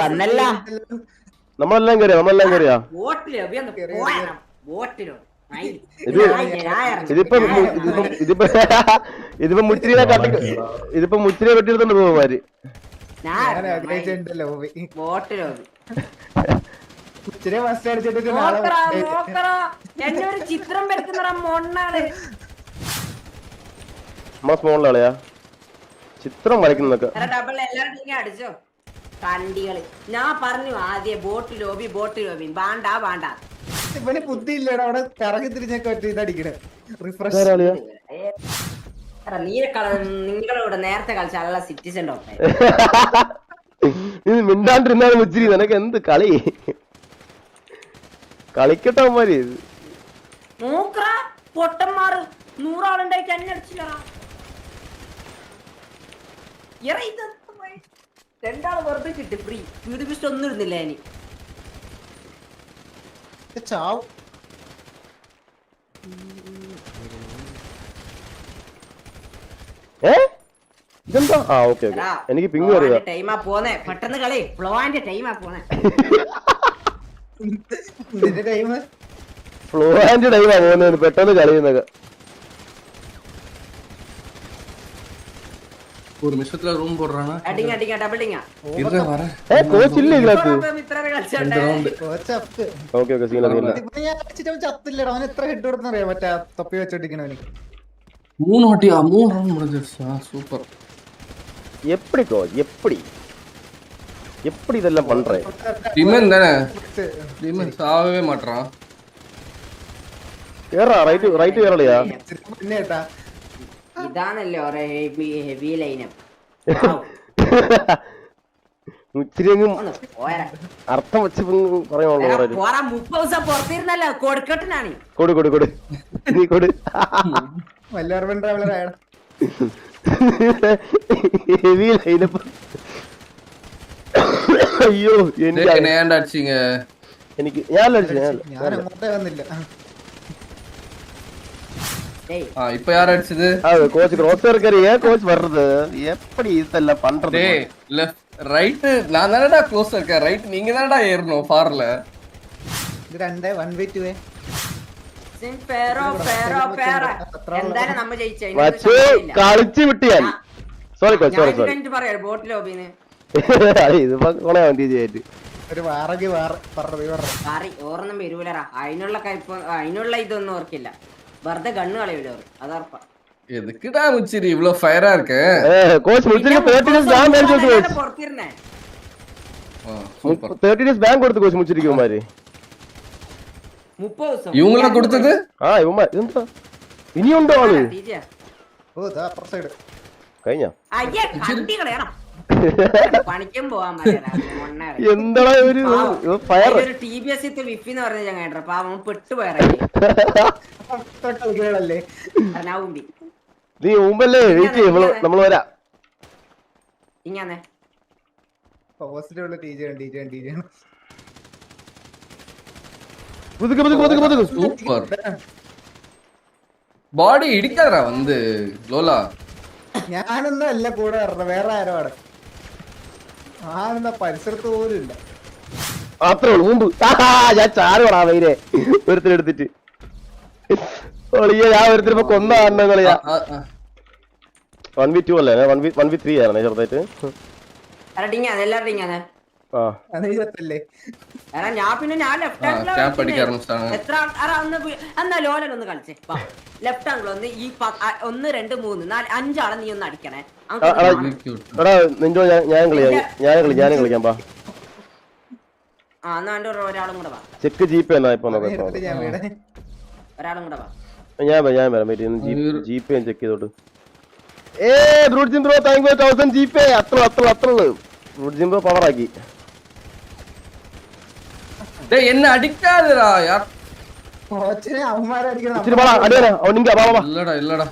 വന്നല്ല നമ്മളെല്ലാം കയറിയാ ഇതിപ്പോ മുച്ചിരിനെ വെട്ടിയെടുത്തോണ്ട് പോകുമാര്. ചിത്രം നമ്മളെ സ്മോളിലാളയാ ചിത്രം വരയ്ക്കുന്നൊക്കെ അടിച്ചോ കണ്ടികള്. ഞാൻ പറഞ്ഞു ആദ്യം ബോട്ട് ലോബി വേണ്ട ഇവന് ബുദ്ധി ഇല്ലടാ, അവിടെ കറങ്ങി തിരിഞ്ഞൊക്കെ ഒറ്റ ഇതടിക്കണേ. നിങ്ങളോട് നേരത്തെ കളിച്ച നല്ല സിറ്റിസൺ ഇത് മിണ്ടാണ്ടിരുന്നാലും മുച്ചിരി നിനക്ക് എന്ത് കളി കളിക്കട്ടവന്മാര് നോക്കറ പൊട്ടന്മാര് 100 ആളുണ്ടായി തന്നെ അടിച്ചില്ലടാ. രണ്ടാള് വെറുതെ കിട്ടി ഫ്രീ സ്പീഡ് പിസ്റ്റ് ഒന്നും ഇരുന്നില്ല ഇനി ചാവും. ഇതെന്താ? എനിക്ക് പിങ് അറിയാം. ടൈമാ പോന്നെ പെട്ടെന്ന് കളി ഫ്ലോന്റെ ടൈമാ പോന്നെ. ഫ്ലോന്റെ ടൈമാ പോകുന്നത് പെട്ടെന്ന് കളിയുന്നൊക്കെ. ஒரு நிமிஷத்துல ரூம் போடுறானா அடிங்க அடிங்க டபுளிங்க இருடா வர கோச் இல்ல இதுலத்து മിത്രരെ കളിച്ചോട്ടെ കോച്ച് അപ്പ്. ഓക്കേ സീനില്ല ഇപ്പൊ ഞാൻ അടിച്ചിട്ട് ചത്തില്ലടാ. അവൻ എത്ര ഹെഡ് കൊടുത്തെന്ന് അറിയാം മറ്റേ തൊപ്പി വെച്ചോണ്ടിരിക്കണവന്. 3 வாட்டியா 3 ரவுண்ட் முடிஞ்சிருச்சா? சூப்பர். எப்படி கோச் எப்படி இதெல்லாம் பண்றே? டிமன் தானே டிமன் சாவவே மாட்டறான். ஏறா ரைட் ஏறலையா? പിന്നേട്ടാ ഇതാണല്ലോ ഹെവി ലൈനപ്പ്. മുച്ചിരിങ്ങും അർത്ഥം വെച്ച് പറയാനുള്ളൂ. 30 ദിവസം പുറത്തിരുന്നല്ലോ കൊടുക്കട്ടിനാണ്. കൊടു നീ കൊടു വല്ലാർവൻ ട്രാവലർ ആയ ഹെവി ലൈനപ്പ്. അയ്യോ എനിക്ക് ഞാൻ അങ്ങോട്ടേ വന്നില്ല. இப்ப யார் அடிச்சது? கோச் க்ரோசர் கரிய கோச் வர்றது எப்படி இதெல்லாம் பண்றது? டேய் லெஃப்ட் ரைட் நான் தானடா க்ளோஸ் இருக்கேன். ரைட் நீங்க தானடா ஏறணும் ஃபார்ல. ഇത് 2 1v2 പേരോ എന്തായാലും നമ്മ ജയിച്ചു. മച്ചു കളിച്ചു വിട്ടിയാൽ സോറി പറയാ ബോട്ട് ലോബിന് ഇതിപ്പോ കൊളയാ വണ്ടി ഒരു വാറകി ഓർന്നും വരൂലറാ. അതിനുള്ള ഇതൊന്നും ഓർക്കില്ല. വെറുതെ ഗണ്ണ് കളയൂല അതർപ്പാ. எதுக்குடா முச்சிரி இவ்ளோ ஃபயரா இருக்கு? கோச் முச்சிரிக்கு 30 டேஸ் பேங்க் எடுத்து கோச் പുറത്തിരുന്നേ 30 டேஸ் பேங்க் கொடுத்து கோச் முச்சிரிக்கு மாதிரி 30 ദിവസം இவங்கள கொடுத்தது? இவமா എന്താ ഇനിയുണ്ടോ ആള്? ഓ ദാ അപ്പർ സൈഡ് കഴിഞ്ഞ അയ്യേ കണ്ടി കളയണം. പണിക്കും പോവാൻ എന്താ ഒരു ഫയർ ഒരു TBS വിഫി എന്ന് പറഞ്ഞ ഞാൻ കേട്ടോ. പാവം പെട്ടുപോയറേ. നീ മുമ്പല്ലേ വെയിറ്റ് ചെയ്യും നമ്മള് വരാ. ഇങ്ങനെ சூப்பர் பாடி இடிக்காதடா வந்து லோலா. ഞാനൊന്നും അല്ല കൂടെ പറഞ്ഞ വേറെ ആരോ ആണ്. ആരെന്താ പരിസരത്ത് പോലും ഇല്ല. അത്രേ ഉള്ളൂ മുമ്പ് ഞാൻ ചാറുവാടാ വൈരെ ഒരുത്തിനെടുത്തിട്ട് ഞാൻ ഒരുത്തിനിപ്പോ കൊന്ന കാണുന്നളിയാ. 1v2 അല്ലേ 1v3 ആയിരുന്നേ ചെറുതായിട്ട്. ഞാൻ പിന്നെ ലോലൊന്ന് കളിച്ചേ ലെഫ്റ്റ് ആംഗിൾ ഒന്ന് ഈ 1 2 3 4 5 ആളെ നീ ഒന്ന് അടിക്കണേ. ഞാൻ കളിക്കാം പാ. ഒരാളും കൂടെ വാ. ചെക്ക് ജീപ്പ് എന്നാ ഇപ്പൊ ഒരാളും കൂടെ വാ. ഞാൻ വരാം ജീപ്പ് ഞാൻ check ചെയ്തോട്ട്. Brute ജിംബ്രോ thank you 1000 GPay. അത്ര ബ്രൂട്ട് ജിംബ്രോ പവർ ആക്കി. என்ன அடிக்காதடா யார் കോച്ചിനെ അവന്മാരടിക്കണം. இல்லடா இல்லடா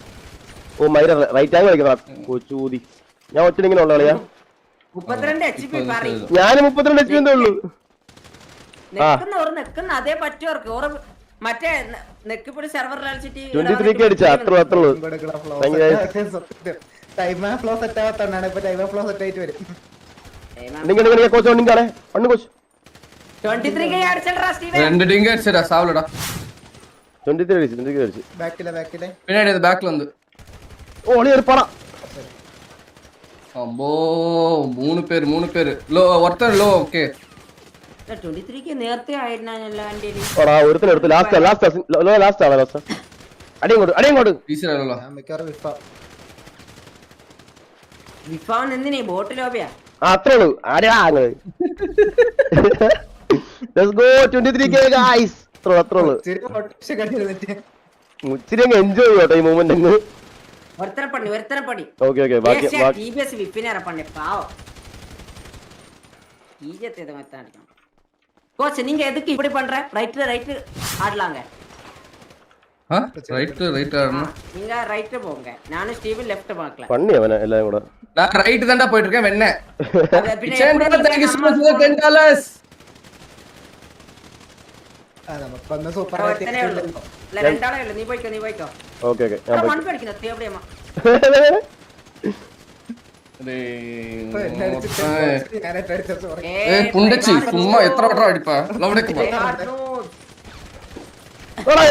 ഓ മൈര റൈറ്റ് ആംഗിൾ കളിക്കണം കൊച്ചൂതി. ഞാൻ ഒറ്റയിങ്ങനെ ഉള്ള കളിയാ. 32 HP പറയും. ഞാൻ 32 HP എന്തേ ഉള്ളൂ. നെക്കുന്ന അതേ പറ്റുവർക്ക് ഓർ മറ്റേ നെക്കിപ്പൊടി സെർവർ കളിച്ചിട്ട് 23 അടിച്ചാ അത്ര ടൈം ഫ്ലോ സെറ്റ് ആവാത്തോണ്ടാണ് ഇപ്പൊ ടൈം ഫ്ലോ സെറ്റ് ആയിട്ട് വരും. நீங்க கோச் நீங்க பண்ணு கோச் 23k അടിച്ചടാ സ്റ്റീവൻ. ரெண்டு டிங்க அடிச்சடா சாவலடா. 23 அடிச்சு ബാക്കിലെ பின்னாடி அது பேக்ல வந்து. ஓளி இருப்பானா. അമ്പോ 3 പേര് ലോ ഒർത്തൻ ലോ. ഓക്കേ 23k നേരത്തെ ആയിരുന്നല്ല വണ്ടിയിൽ. ഓടാ ഒരുത്തൻ എടുത്ത് ലാസ്റ്റ് ആണ് ലാസ്റ്റ്. അടിയങ്ങോട്ട് വീശിരല്ലോ. ഞാൻ മിക്കവാറും വിഫാൻ എന്തിനാ ബോട്ട് ലോബിയാ? അത്രേ ഉള്ളൂ. ആരാ Let's go 23k guys. അത്രേ ഉള്ളൂ. മുച്ചിരി അങ്ങ് എൻജോയ് ചെയ്യോട്ടെ ഈ മൂമെന്റ് അങ്ങ്. ഒരുത്തനെ പണി. ഓക്കെ ബാക്കി TBS വിപ്പിനെ പണി പാവം. ஈஜத்தை எதை மத்த அடிக்கணும். கோச் நீங்க எதுக்கு இப்படி பண்ற? ரைட் ஆடலாங்க. ரைட் ஆடணும். நீங்க ரைட் போங்க. நானும் ஸ்டீவன் லெஃப்ட் பார்க்கலாம். பண்ணி அவன எல்லாம் கூட. நான் ரைட் தான்டா போயிட்டு இருக்கேன். வெண்ணே. പിന്നെ thank you so much for $10. നമുക്കൊന്ന് സൂപ്പർ ഒരുത്തനേ ഉള്ളൂ. അല്ല രണ്ടാളേ ഉള്ളൂ. നീ പോയിക്കോ. ഓക്കെ ഞാൻ വൺ പേടിക്കുന്ന തേവടിയമ്മ. പുണ്ടച്ചി ചുമ്മാ എത്ര വട്ടം അടിപ്പാ അവിടേക്ക് പോ.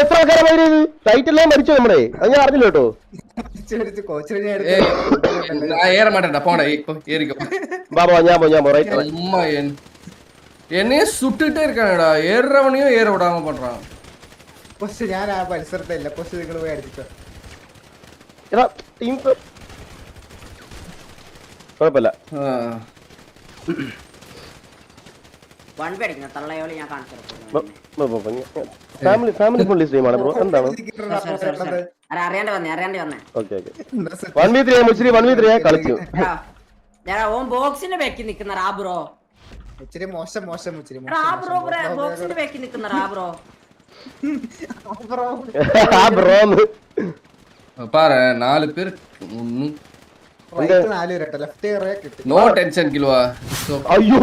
എത്ര ആൾക്കാരെ ടൈറ്റെല്ലാം മരിച്ചോ നമ്മുടെ? അത് ഞാൻ അറിഞ്ഞില്ല കേട്ടോ. ஏற மாட்டேன்டா போடா இப்போ ஏறிக்கோ. பாபா ஞாபகம் ரைட். அம்மா என்னையே சுட்டுட்டே இருக்கானடா. ஏறவனையும் ஏற விடாம பண்றான். പക്ഷെ ഞാൻ ആ പരിസരത്തില്ല. പക്ഷെ നിങ്ങൾ പോയി അടിച്ചോ. എടാ ടീം കുഴപ്പമില്ല. വൺ പേടിക്കുന്ന തള്ളയോളി ഞാൻ കാണിച്ചു. ഫാമിലി ഫ്രണ്ട്ലി സ്ട്രീമാണ് ബ്രോ. എന്താണ് അറിയാണ്ട് വന്നേ. ഓക്കെ 1v3 മുച്ചിരി 1v3 കളിച്ചു. ഞാൻ ഓൻ ബോക്സിന്റെ ബാക്കി നിക്കുന്ന റാബ്രോ. ഇച്ചിരി മോശം റാബ്രോ ബോക്സിന്റെ ബാക്കി നിക്കുന്ന റാബ്രോ. பாரு 4 பேர் ஒண்ணு. നോ ടെൻഷൻ കിലുവാ. അയ്യോ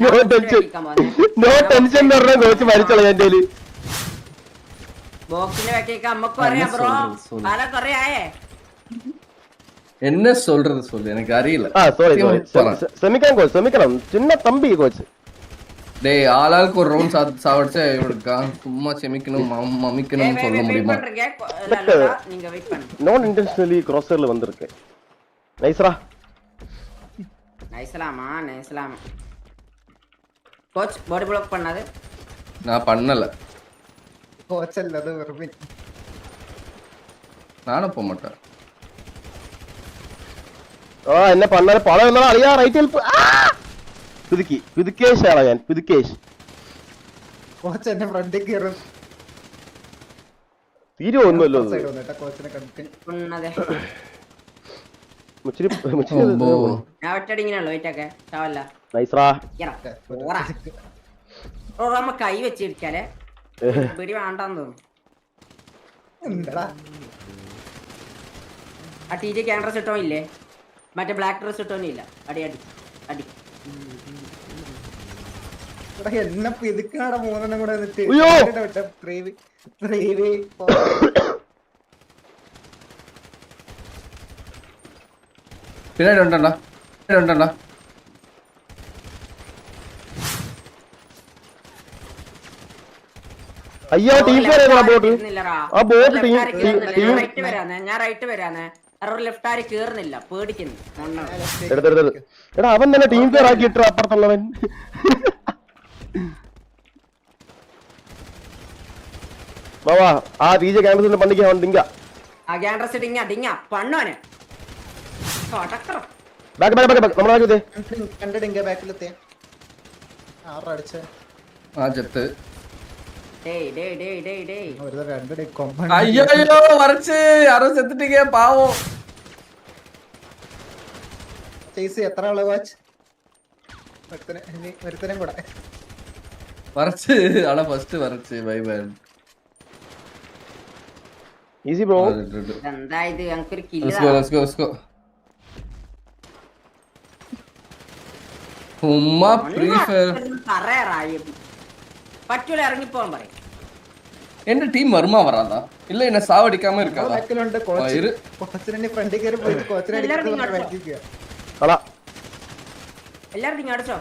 നോ ടെൻഷൻ കോച്ച് മരിച്ചോളൂ എന്റെ കയ്യില്. ബോക്സിന്റെ ബാക്കിയൊക്കെ അമ്മക്കും അറിയാം ബ്രോ. പല കൊറേ ആയേ. என்ன சொல்றது சொல்லு எனக்கு அறியல. സോറി ക്ഷമിക്കണം ചിന്ന തമ്പി കോച്ച്. டேய் ஆளாளுக்கு ஒரு ரவுண்ட் சாவடிச்சா இவனுக்கு சும்மா செமிக்கணும் மமிக்கணும் சொல்ல முடியுமா? நீங்க வெயிட் பண்ணுங்க. நான் இன்டென்ஷனலி கிராசர்ல வந்திருக்கேன். நைஸ்ரா. நைஸ்லாமா. கோச் பாடி ப்ளாக் பண்ணாது. நான் பண்ணல. கோச் அல்லது வெர்வின். நானும் போக மாட்டேன். என்ன பண்ணாலும் பழம் இருந்தாலும் அழியா ரைட் ஹெல்ப். പുതുക്കേഷ് ആണ് ഞാൻ. പുതുക്കേഷ് കോച്ച് എന്റെ ഫ്രണ്ടിൽ കയറും. തീരുവൊന്നുമല്ലോ കോച്ചിനെ കണ്ടിട്ട് ഞാൻ ഒറ്റടിങ്ങനെയുള്ളൂ. വെയിറ്റൊക്കെ ചാവല്ല. നൈസ്രാ. നമ്മ കൈ വെച്ചിരിക്കാലേ പിടി വേണ്ടാന്ന് തോന്നുന്നു. ആ TJ ക്യാൻ ഡ്രസ് ഇട്ടോ ഇല്ലേ? മറ്റേ ബ്ലാക്ക് ഡ്രസ് ഇട്ടോന്നും ഇല്ല. അടി എന്നെ പിതുക്കാടെ മൂന്നെണ്ണം കൂടെ പിന്നാടി ഉണ്ടോ? അയ്യോ ടീം ബോട്ട്. ആ ബോട്ട് ടീം ഞാൻ റൈറ്റ് വരാന്ന്. ലെഫ്റ്റ് ആര് കേറുന്നില്ല. പേടിക്കുന്നു. എടാ അവൻ തന്നെ ടീം ഫെയർ ആക്കി ഇട്ടു അപ്പുറത്തുള്ളവൻ. ബാബാ ആ TJ ക്യാമ്പസിന്റെ പണ്ടിക്ക് അവൻ ഡിങ്ക. ആ ക്യാൻഡ്രസ് ഡിങ്ങ പണ്ണോനെ. ബാക്ക് നമ്മുടെ ബാക്കിലെത്തിയ ആറടിച്ച ആ ചെത്ത്. രണ്ട് ஐயோ வரச்சு யாரும் செத்துட்டீங்க பாவம். ചേച്ചി എത്ര ആള് വാച്ച് ഒരുത്തനും കൂടെ வரச்சு. ஆனா ஃபர்ஸ்ட் வரச்சு. Bye bye. Easy bro. എന്താ ഇത്? ഞങ്ങൾക്കൊരു let's go. ഉമ്മ ഫ്രീ ഫയർ പറയാറായി. പറ്റൂല ഇറങ്ങിപ്പോവാൻ പറയും. എന്റെ ടീം വരുമാ വരാതാ ഇല്ല എന്നെ സാവടിക്കാമ இருக்காதா ബാക്കിലുണ്ട് കോച്ചിനെ ഫ്രണ്ടിൽ കയറി പോയിട്ട് കോച്ചിനെ അടിക്കുക. കളാ എല്ലാരും ഇങ്ങ് അടിച്ചോ.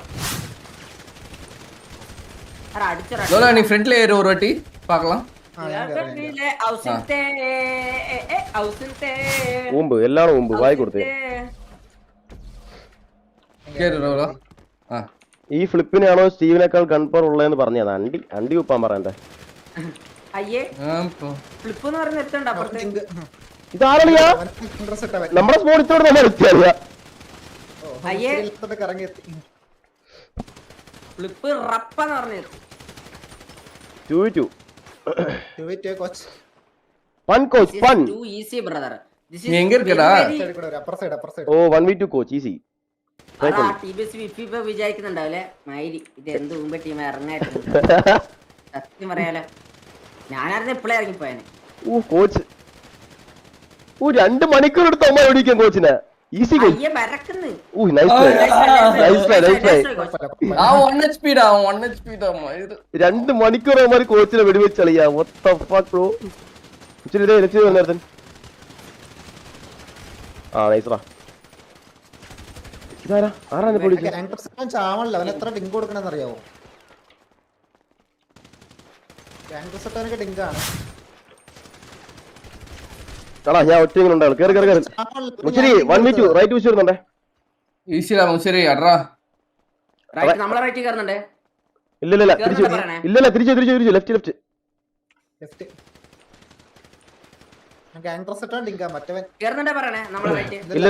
അറ അടിച്ചോ. லோலா நீ ஃப்ரண்ட்ல ஏறு ஒரு வாட்டி பார்க்கலாம் ഊമ്പ് എല്ലാണോ ഊമ്പ് വായി കൊടുത്തേ. കേറ് லோலா ആ ഈ ഫ്ലിപ്പിനാണോ സ്റ്റീവിനേക്കാൾ ഗൺ പവർ ഉള്ളതെന്ന് പറഞ്ഞതാ. അണ്ടി ഉപ്പാൻ പറയണ്ടേ. അയ്യേ ഫ്ലിപ്പ് എന്ന് പറഞ്ഞ എത്തണ്ട അപ്പുറത്തേക്ക്. ഇതാരളിയാ നമ്മുടെ സ്പോണിത്തോട് നമ്മൾ എത്തിയാ. അയ്യേ കറങ്ങി ഫ്ലിപ്പ് റപ്പെന്ന് പറഞ്ഞത്. 2-2 കോച്ച് പൺ കോച്ച് പൺ. Too easy brother. This നീ എங்க இருக்கடா? അപ്പർ സൈഡ് ഓ 1v2 കോച്ച് ഈസി. വിചാരിക്കുന്നുണ്ടാവില്ലേ മൈരി ഇത് എന്ത് മുമ്പ് ടീം ഇറങ്ങായിരുന്നു. സത്യം പറയാലോ ഞാനായിരുന്നു ഇപ്പളേ ഇറങ്ങിപ്പോയനെ. ഓ കോച്ച് 2 മണിക്കൂർ എടുത്ത് അമ്മ ഓടിക്കാൻ കോച്ചിനെ. Easy coach. അയ്യേ ബരക്കുന്നു. ഓ nice play nice play nice play. ആ 1 HP ഡാ 1 HP ഡാ മൈര് 2 മണിക്കൂർ അമ്മ കോച്ചിനെ വെടിവെച്ച് കളിയാ. what the fuck bro. ഇച്ചിരി ഇതേ ഇലക്ഷൻ വന്നേരത്തൻ. ആ നൈസ് റാ. ഇതാരാ ആരാണ് പൊളിച്ചത്? ചാവണല്ലോ അവൻ എത്ര ഡിങ്ക് കൊടുക്കണെന്ന് അറിയാവോ? ഡിങ്കാണ്. കളാ ഞാൻ ഒറ്റ ഇങ്ങനെ ഉണ്ടാവും. കേറി കേറി കേറി. മുച്ചിരി 1v2 റൈറ്റ് പുഷ് വരുന്നുണ്ടേ. ഈസിയാ മുശരി അടറാ റൈറ്റ് നമ്മളെ റൈറ്റ് കയറുന്നുണ്ട്. ഇല്ല തിരിച്ചു തിരിച്ചു ലെഫ്റ്റ് ലെഫ്റ്റ്. കേറുന്നുണ്ടേ പറയണേ നമ്മളെ റൈറ്റ്. ഇല്ല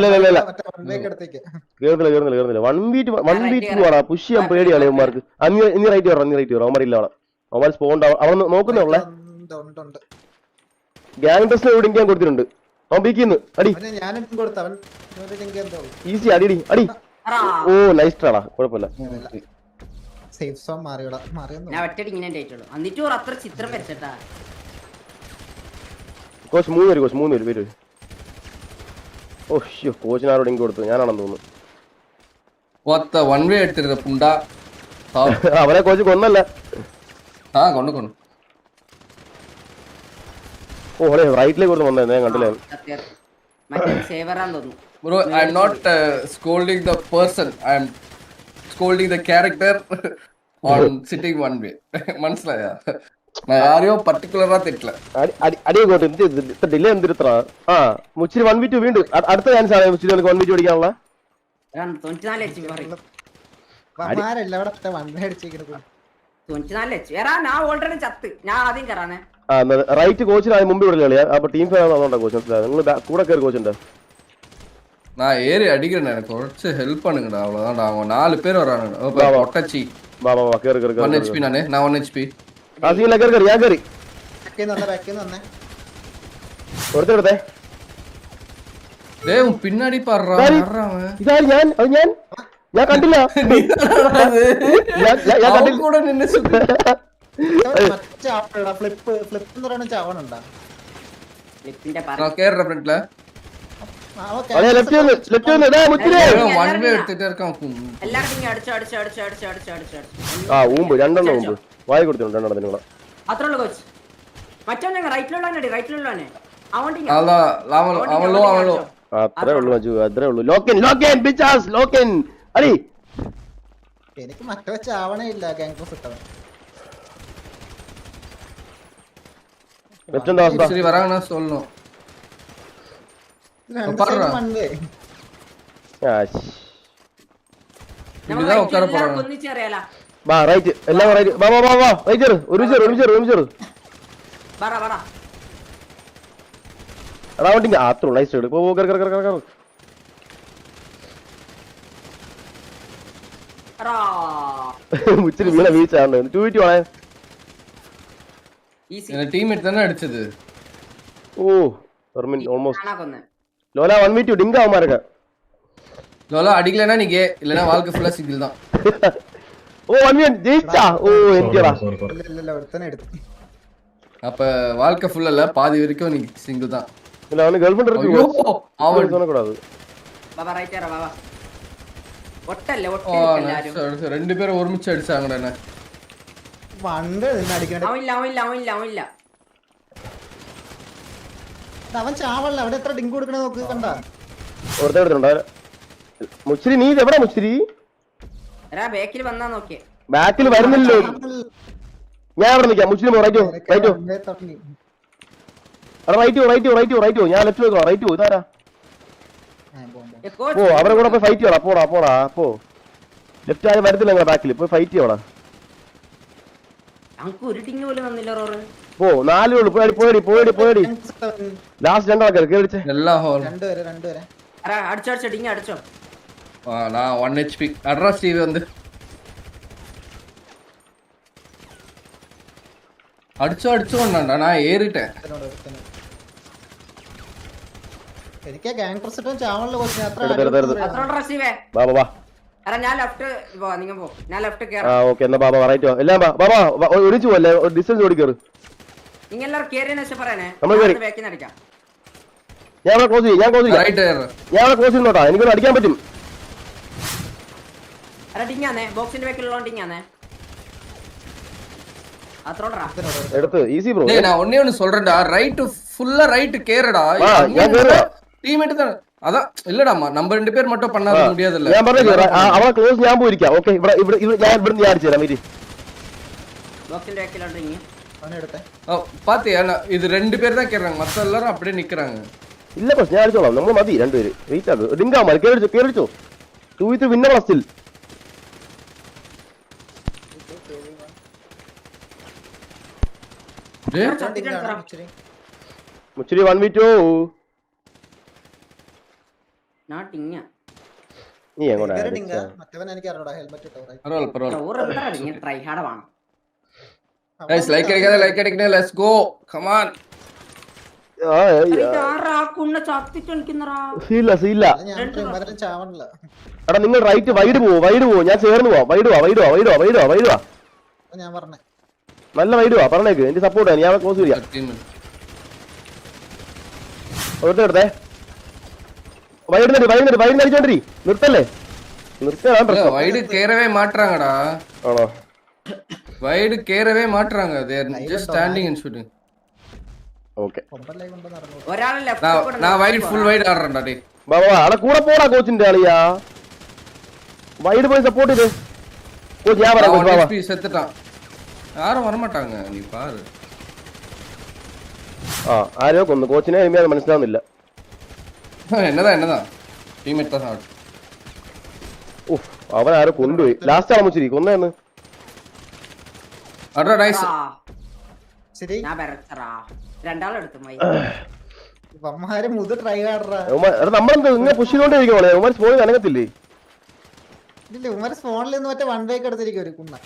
കേറുന്നില്ല 1v2 ആടാ. പുഷ് ചെയ്യാൻ പേടിയാണ് ഇവന്മാർക്ക്. ഇനി റൈറ്റ് വരാം അവന്മാരില്ല അവിടെ. അവന്മാർ സ്പോണ്ട് അവൻ നോക്കുന്നേ ഉള്ളേ. ഗ്യാങ് ടെസ്റ്റ് എവിടെ കൊടുത്തിട്ടുണ്ട്. അവൻ ബീക്കിന്ന് അടി ഈസി അടി അടി. ഓ നൈസ് ട്രാടാ കുഴപ്പമില്ല. ഞാൻ ഒറ്റടി ഇങ്ങനെ ആയിട്ടുള്ളൂ. എന്നിട്ട് അത്ര ചിത്രം വരച്ചട്ടാ. കോച്ച് 3 പേര് കോച്ച് 3 പേര് പേര്. ഓ ഷ്യോ കോച്ചിന് ആരോട് ഇങ്ങ് കൊടുത്തു ഞാനാണെന്ന് തോന്നുന്നു. ഒത്ത 1 വേ എടുത്തിരുന്ന പുണ്ടാ അവനെ കോച്ച് കൊന്നല്ല. ആ കൊണ്ടു ഓ ഹോളെ റൈറ്റിലേക്ക് കൊടുത്ത് വന്നേ ഞാൻ കണ്ടില്ലേ. മറ്റേ സേവറാന്ന് തോന്നുന്നു. Bro I am not scolding the person I am scolding the character on sitting 1 way മനസ്സിലായാ? ആരെയോ പർട്ടിക്കുലറാ തെറ്റില്ല. അടിയെ കോട്ട് ഇത്ര ഡിലേ എന്തിത്ര. ആ മുച്ചിരി 1v2 വീണ്ടും അടുത്ത ചാൻസ് ആണ് മുച്ചിരി 1v2 അടിക്കാനുള്ള. 94 HP പറയും. 94 HP ഞാൻ ഓൾറെഡി ചത്ത്. ഞാൻ ആദ്യം കയറാനേ. ആ റൈറ്റ് കോച്ചിന് മുമ്പ് ഇവിടെ കളിയാ. അപ്പൊ ടീം ഫാൻ അതുകൊണ്ടാ കോച്ച് മനസ്സിലായത്. നിങ്ങൾ കൂടെ കയറി കോച്ച് ഉണ്ട്. நான் ஏறி அடிக்கிறேன் കുറച്ച് ഹെൽപ്പ് பண்ணுங்கடா அவ்வளவுதான். அவங்க 4 பேர் வரானுங்க. ஒட்டச்சி വാ വാ കേറി കേറി 1 HP நானே நான் 1 HP ആ സീനില്ല കേറി കേറി ഞാൻ കേറി കൊടുത്തേ. டேய் பின்னாடி பாறா வர்றான். ഇതാര് ഞാൻ അത് ഞാൻ കണ്ടില്ല. ഞാൻ அவன் கூட நின்னு சுத்தி நான் கேறற ஃப்ரண்ட்ல ലെഫ്റ്റ് വന്ന് ഇതാ മുച്ചിരി. 1 വേ എടുത്തിട്ട് இருக்கான். എല്ലാരും അടിച്ചു. ആ ഊമ്പ് 2 എണ്ണം ഊമ്പ് വായി കൊടുത്തിട്ടുണ്ട് 2 എണ്ണത്തിന് കൂടെ. അത്രേ ഉള്ളൂ കോച്ച്. മറ്റേ റൈറ്റിലുള്ളവനെ അവളോ അത്രേ ഉള്ളൂ മജു അത്രേ ഉള്ളൂ. ലോക്കൻ ബിച്ചാസ് ലോക്കൻ അടി. എനിക്ക് മറ്റേ വെച്ച് ആവണേ ഇല്ല. ഗ്യാങ് ക്രോസ് ഇട്ടവൻ ലെഫ്റ്റ് അവസ്ഥ சரி வராங்கனா சொல்லணும். இப்படிதான் உட்கார போறாங்க. ഒന്നിച്ചറിയാലോ. വാ റൈറ്റ് എല്ലാം റൈറ്റ്. വാ റൈറ്റ് ഒരുമിച്ച് റൗണ്ടിങ് അത്ര നൈസ് സൈഡ്. പോ കർ മുച്ചിരി വീണ വീഴ്ചയാണ്. 2v2 ആണേ. இந்த டீம்மேட் தான அடிச்சது. ഓ പെർമിൻ ഓൾമോസ്റ്റ് ലോല 1v2 ഡിങ്ക അവന്മാരൊക്കെ. லோலா அடிக்கலனா நீ கே இல்லனா வாழ்க்கை ஃபுல்லா சிங்கிள் தான். ഓ 1v1 ജയിച്ചാ. ഓ എനിക്കടാ அப்ப வாழ்க்கை ஃபுல்லா இல்ல பாதி வரைக்கும் நீ சிங்கிள் தான். இல்ல அவனுக்கு गर्लफ्रेंड இருக்கு. அவன் சொன்ன கூடாது. ബാബാ റൈറ്റ് ആരാ ബാബാ ഒട്ടല്ല ரெண்டு பேரும் ஒருமிச்சு அடிச்சாங்கடா. என்ன വണ്ട് നിന്ന് അടിക്കണ അവനില്ല അവൻ ചാവല്ല അവിടെ എത്ര ഡിങ്ക് കൊടുക്കണ നോക്ക് കണ്ട ഒരുത്തടുത്തുണ്ടോ മുച്ചിരി നീ എവിടെ മുച്ചിരി ബാക്കിൽ വന്നാ നോക്കിയേ ബാക്കിൽ വരുന്നില്ലോ ഞാൻ അവിടെ നിൽക്കാം മുസ്ലിം റൈറ്റോ റൈറ്റോ റൈറ്റോ ഞാൻ ലെഫ്റ്റ് നോക്കാം റൈറ്റോ ഇതാരാ ഓ അവരെ കൂടെ പോയി ഫൈറ്റ് ചെയ്യണം പോടാ അപ്പോ ലെഫ്റ്റ് ആയി വരത്തില്ല നിങ്ങളെ ബാക്കിൽ പോയി ഫൈറ്റ് ചെയ്യണം ഞങ്ങക്ക് ഒരു ടിങ് പോലും വന്നില്ല റോറ് ഓ 4 ഉള്ളു പോയടി ലാസ്റ്റ് രണ്ടാൾക്കാർ കേറിച്ചേ എല്ലാ ഹോൾ രണ്ടുപേരെ അടിച്ചോ ടിങ് അടിച്ചോ நான் 1 HP அட்ரஸ் டிவி வந்து അടിച്ചോണ്ടാ ഞാൻ ഏറിട്ടേൻ എനിക്ക് ഗാങ് പ്രസിഡന്റ് ചാവണില്ല കൊച്ചു അത്ര ഞാൻ ലെഫ്റ്റ് നിങ്ങൾ പോ ഞാൻ ലെഫ്റ്റ് ഓക്കെ എന്നാ ബാബാ റൈറ്റോ എല്ലാം ബാബാ ഒഴിച്ചു പോലെ ഡിസ്റ്റൻസ് ഓടിക്കറ് നിങ്ങൾ എല്ലാവരും കേറിയെന്ന് വെച്ചാൽ പറയണേ ബാക്കിൽ നിന്ന് അടിക്കാം ഞാൻ ക്ലോസ് ചെയ്യുന്നോട്ടാ എനിക്കൊന്ന് അടിക്കാൻ പറ്റും ടിങ്ങാന്നേ ബോക്സിന്റെ ബാക്കിലുള്ള ടിങ്ങാന്നേ അത്രോടാ എടുത്ത് ഈസി ബ്രോ நான் ஒண்ணே ஒன்னு சொல்றேன்டா ரைட் ஃபுல்லா ரைட் கேறடா ഞാൻ കേറുവാ டீம்மேட் தான் அதான் இல்லடா நம்ம ரெண்டு பேர் மட்டும் பண்ணாத முடியாதுல்ல ഞാൻ പറഞ്ഞു അവളെ ക്ലോസ് ഞാൻ പോയിരിക്കാം ഓക്കെ ഇവിടെ ഞാൻ ഇവിടുന്ന് ഞാൻ അടിച്ചു തരാം വീതി ബോക്സിന്റെ ബാക്കിലുള്ള ടിങ് பாத்தியா இது ரெண்டு பேர் தான் கேக்குறாங்க மத்த எல்லாரும் அப்படியே நிக்கறாங்க ഇല്ല ബസ് ഞാൻ അടിച്ചോളാം നമ്മൾ മതി രണ്ടുപേര് വെയിറ്റ് ആകും ഡിങ്കാ മതി കേറിച്ചോ 2v3 വിന്നർ സ്റ്റിൽ മുച്ചിരി 1v2 നീ എങ്ങോട്ടാ ട്രൈ ഹാർഡ് വേണം guys like അടിക്കണേ ലെറ്റ്സ് ഗോ കം ഓൺ എടാ നിങ്ങൾ റൈറ്റ് വൈഡ് പോവോ ഞാൻ ചേർന്ന് പോവാം വൈഡ് വാ ഞാൻ പറഞ്ഞേ നല്ല വൈഡ് വാ പറഞ്ഞേക്ക് എന്റെ സപ്പോർട്ട് ഞാൻ ക്ലോസ് ചെയ്യാം എടുത്തേ വൈഡ് അടിച്ചോണ്ടിരി നിർത്തല്ലേ വൈഡ് കേറவே മാറ്റறாங்கடா ആണോ വൈഡ് കേറவே മാറ്റறாங்க they are just standing and shooting okay ഒരാൾ ലെഫ്റ്റ് நான் വൈഡ് ഫുൾ വൈഡ് ആടறேன்டா டேய் ബാബാ അള കൂടെ പോടാ കോച്ചിന്റെ ആളിയാ വൈഡ് പോയി സപ്പോർട്ട് ചെയ്ത് കോച്ച് ഞാൻ പറയാം കോച്ച് ബാബാ செத்துட்டான் யாரும் வர மாட்டாங்க நீ பாரு ആരോ കൊന്നു കോച്ചിനെ എളിമയാണ് മനസ്സിലാവുന്നില്ല എന്നതാ ടീമേറ്റ് தான் ഷോട്ട് ഉഫ് അവൻ ആരോ കൊണ്ടുപോയി ലാസ്റ്റ് ആമുച്ചിരി കൊന്നേന്ന് അടാ നൈസ് ശരി ഞാൻ ബെറച്ചറാ രണ്ടാളെടുത്തു മൈ വമ്മാരെ മുത ട്രൈ ആടറാ നമ്മളെന്താ ഇങ്ങനെ പുഷ് ചെയ്തോണ്ടിരിക്കുവാണേ ഉമാർ സ്പോയിൽ അനങ്ങത്തില്ലേ ഇല്ല ഉമാരെ ഫോണിൽ നിന്ന് മറ്റേ വൺ വേക്ക് എടുത്തിരിക്കും ഒരു കുണ്ണ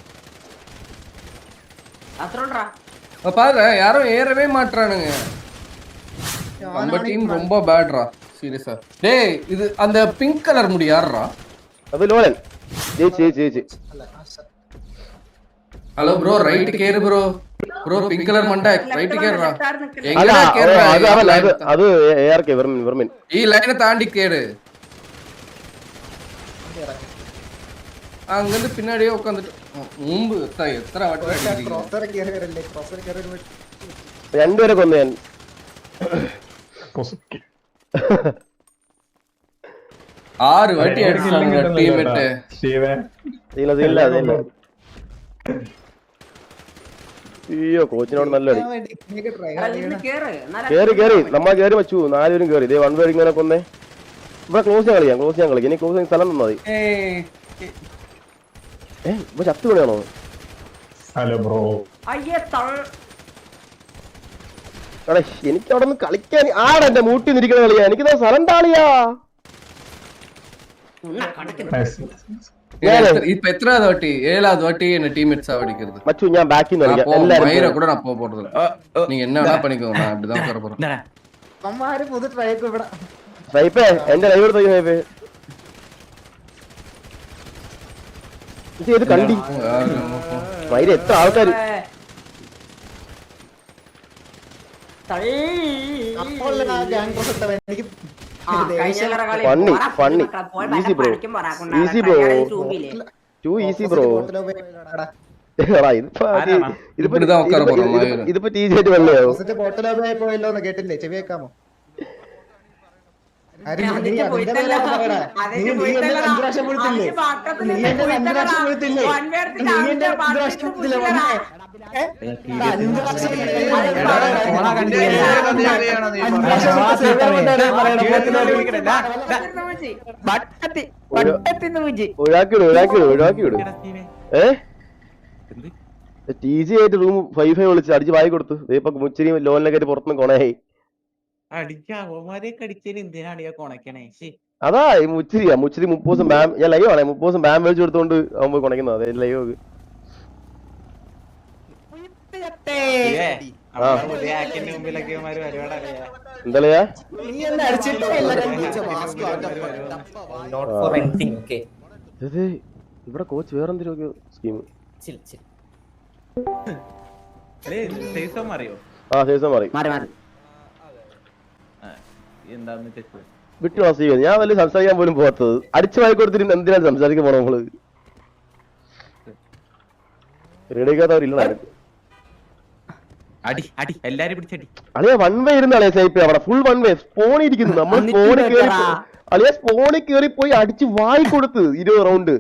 അത്രോടാ பாரு யாரும் ஏறவே மாட்டறானுங்க நம்ம டீம் ரொம்ப பேட்ரா சீரியஸா டேய் இது அந்த பிங்க் கலர் முடி யாரா அது லோலன் ஜெயிச்சு ஹலோ ப்ரோ ரைட் கேரு ப்ரோ பிங்க் கலர் மண்டை ரைட் கேறா அது ஏஆர்கே வெர்மின் ഈ ലൈനെ താണ്ടി കേറ് അങ്ങിട്ട് പിന്നാടിയെ ഉட்கார்ந்துட்டு മുമ്പ് എത്ര വട്ടം രണ്ടുപേരെ കൊന്നു ഞാൻ 6 വാട്ടി അടിച്ചാங்க ടീമേറ്റ് ഇല്ല അയ്യോ കോച്ചിനോട് നല്ല അടി കേറി നമ്മ കേറി വെച്ചു 4 പേരും കേറി ഇതേ 1 പേര് ഇങ്ങനെ കൊന്നേ ഇവിടെ ക്ലോസ് ഞാൻ കളിക്കാം ഇനി ക്ലോസ് സ്ഥലം തന്നാ മതി ഇപ്പൊ ചത്തു കളിയാണോ ഹലോ ബ്രോ എടാ എനിക്ക് അവിടെ നിന്ന് കളിക്കാൻ ആടാ എന്റെ മൂട്ടി നിരിക്കണ കളിയാ എനിക്ക് സ്ഥലം താളിയാ இப்ப எத்தனாவது வாட்டி 7வது வாட்டி என்ன டீம்மேட்ஸ் அடிக்கிறது மச்சு ഞാൻ ബാക്കിൽ നിന്ന് കളിക്കാം എല്ലാരും மயிர கூட நான் போக போறது நீங்க என்ன வேணா பண்ணிக்கோங்க நான் அப்படி தான் உட்கார போறேன் വമ്മാരെ മുത ട്രൈ ഒക്കെ ഇവിടെ സ്നൈപ്പേ എന്റെ ലൈവ് എടുത്ത് സ്നൈപ്പേ ഇത് കണ്ടി മയില് എത്ര ആൾക്കാര് funny easy bro too easy bro ഇതിപ്പോ ടീ ജെറ്റ് വെള്ളയോ പോയല്ലോ കേട്ടില്ലേ ചെവി വെക്കാമോ ആരും നീ അതിന്റെ അതിന്റെ പോയിട്ടല്ല. പേരാണ് പറയണേ. അതിന്റെ നീ പോയിട്ടല്ല. എന്നെ 5 പ്രാവശ്യം വിളിച്ചില്ലേ? അതിന്റെ പാട്ടത്തിൽ നീ എന്നെ 5 പ്രാവശ്യം വിളിച്ചില്ലേ? one way എടുത്തിട്ട് നീ എന്നെ അവന്റെ 5 പ്രാവശ്യം പാട്ടത്തിൽ വിളിച്ചില്ലേ? വിളിച്ചില്ലടാ. ഏ? 5 പ്രാവശ്യം വിളിച്ചില്ലേ? അത് അഞ്ച് പാട്ടത്തിൽ ഒഴിവാക്കിവിടും TG ആയിട്ട് റൂം 5 വിളിച്ച് അടിച്ച് വായി കൊടുത്തു. ഇപ്പൊ മുച്ചിരി ലോണിലൊക്കെ ആയിട്ട് പുറത്തുനിന്ന് കൊണയായി. അതാ ഈ മുച്ചിരി 30 ദിവസം ബാം ഞാൻ ലൈവ് ആണേ 30 ദിവസം ബാം മേടിച്ചു കൊടുത്തോണ്ട് അവൻ പോയി കൊണക്കുന്നത്. അതെ ലൈവ് എന്താ നീ എന്നെ അടിച്ചിട്ടേ ഇല്ല. ഇവിടെ കോച്ച് വേറെന്തെങ്കിലും സ്കീം ആ സേസം മാറി വിട്ടു വാസിക്കുക. ഞാൻ വലിയ സംസാരിക്കാൻ പോലും പോകാത്തത് അടിച്ചു വായി കൊടുത്തിട്ട് എന്തിനാണ് സംസാരിക്കാൻ പോണോ നമ്മള് റെഡിയാക്കാത്തവരില്ല. അളിയ 1 വേ ഇരുന്നാളെ സൈപ്പ് അവിടെ ഫുൾ 1 വേ സ്പോണിൽ ഇരിക്കുന്നു. നമ്മൾ സ്പോണിൽ കേറി അളിയ സ്പോണിൽ കേറി പോയി അടിച്ച് വായി കൊടുത്ത് 20 റൗണ്ട്.